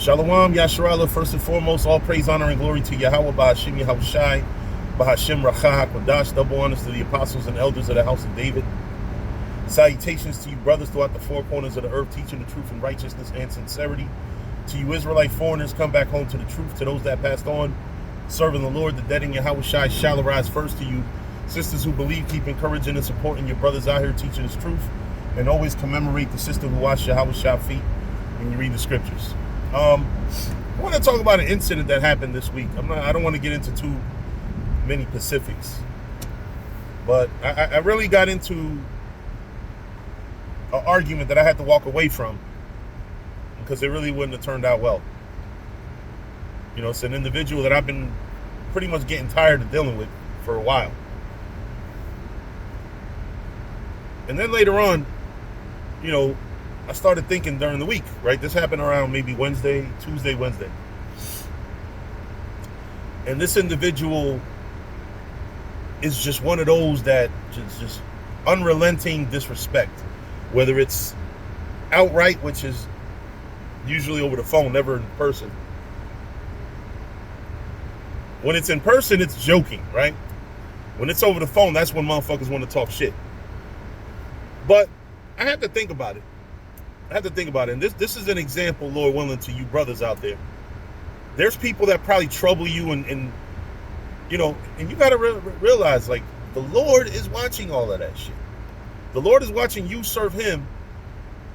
Shalom, Yasharallah, first and foremost, all praise, honor, and glory to Yahweh, Bahashim Yahushai, Bahashim Racha HaKodash, double honors to the apostles and elders of the house of David. Salutations to you brothers throughout the four corners of the earth, teaching the truth in righteousness and sincerity. To you Israelite foreigners, come back home to the truth. To those that passed on, serving the Lord, the dead in Yahushai shall arise first. To you sisters who believe, keep encouraging and supporting your brothers out here teaching His truth. And always commemorate the sister who washed Yahushai feet when you read the scriptures. I want to talk about an incident that happened this week. I don't want to get into too many specifics, but I really got into an argument that I had to walk away from because it really wouldn't have turned out well. You know, it's an individual that I've been pretty much getting tired of dealing with for a while. And then later on, you know, I started thinking during the week, right? This happened around maybe Tuesday, Wednesday. And this individual is just one of those that just unrelenting disrespect. Whether it's outright, which is usually over the phone, never in person. When it's in person, it's joking, right? When it's over the phone, that's when motherfuckers want to talk shit. But I had to think about it. And this is an example, Lord willing, to you brothers out there. There's people that probably trouble you and you know, and you got to realize, like, the Lord is watching all of that shit. The Lord is watching you serve Him,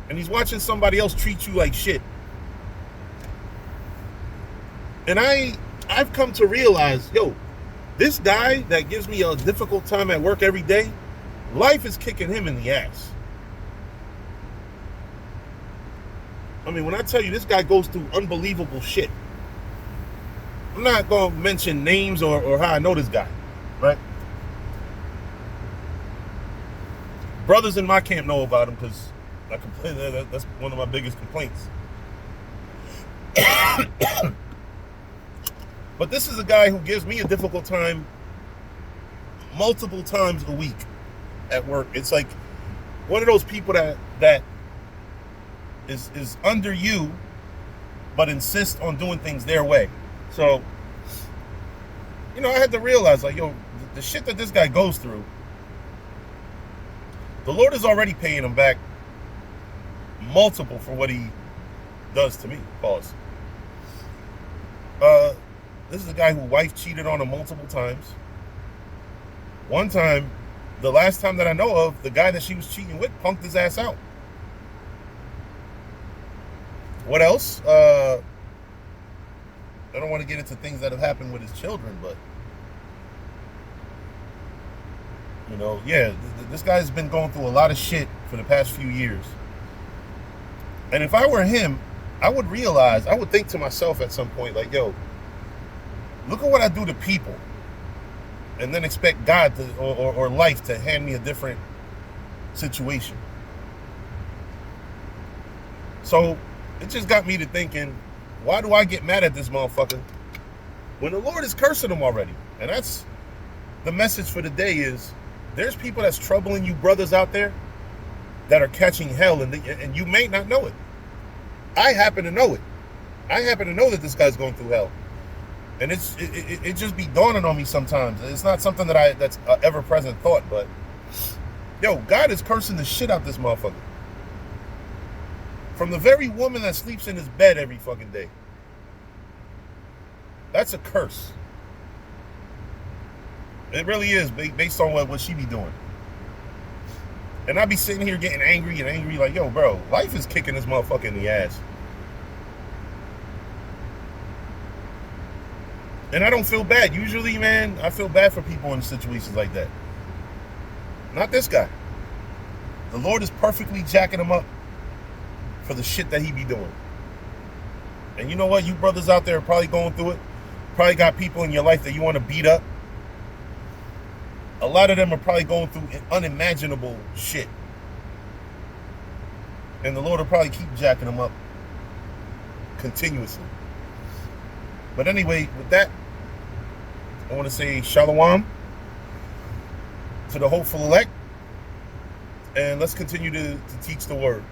and He's watching somebody else treat you like shit. And I've come to realize, this guy that gives me a difficult time at work every day, life is kicking him in the ass. I mean, when I tell you this guy goes through unbelievable shit, I'm not going to mention names or how I know this guy, right? Brothers in my camp know about him because I complain. That's one of my biggest complaints. But this is a guy who gives me a difficult time multiple times a week at work. It's like one of those people that is under you, but insist on doing things their way. So, you know, I had to realize, like, the shit that this guy goes through, the Lord is already paying him back multiple for what he does to me. Pause. This is a guy whose wife cheated on him multiple times. One time, the last time that I know of, the guy that she was cheating with punked his ass out. What else? I don't want to get into things that have happened with his children, but, you know, yeah, this guy's been going through a lot of shit for the past few years. And if I were him, I would think to myself at some point, like, look at what I do to people, and then expect God to, or life to hand me a different situation. So it just got me to thinking, why do I get mad at this motherfucker when the Lord is cursing him already? And that's the message for the day is, there's people that's troubling you brothers out there that are catching hell, and you may not know it. I happen to know it. I happen to know that this guy's going through hell. And it just be dawning on me sometimes. It's not something that's an ever-present thought, but God is cursing the shit out this motherfucker. From the very woman that sleeps in his bed every fucking day. That's a curse. It really is, based on what she be doing. And I be sitting here getting angry like, bro, life is kicking this motherfucker in the ass. And I don't feel bad. Usually, man, I feel bad for people in situations like that. Not this guy. The Lord is perfectly jacking him up for the shit that he be doing. And you know what? You brothers out there are probably going through it. Probably got people in your life that you want to beat up. A lot of them are probably going through unimaginable shit. And the Lord will probably keep jacking them up continuously. But anyway, with that, I want to say shalom to the hopeful elect. And let's continue to teach the word.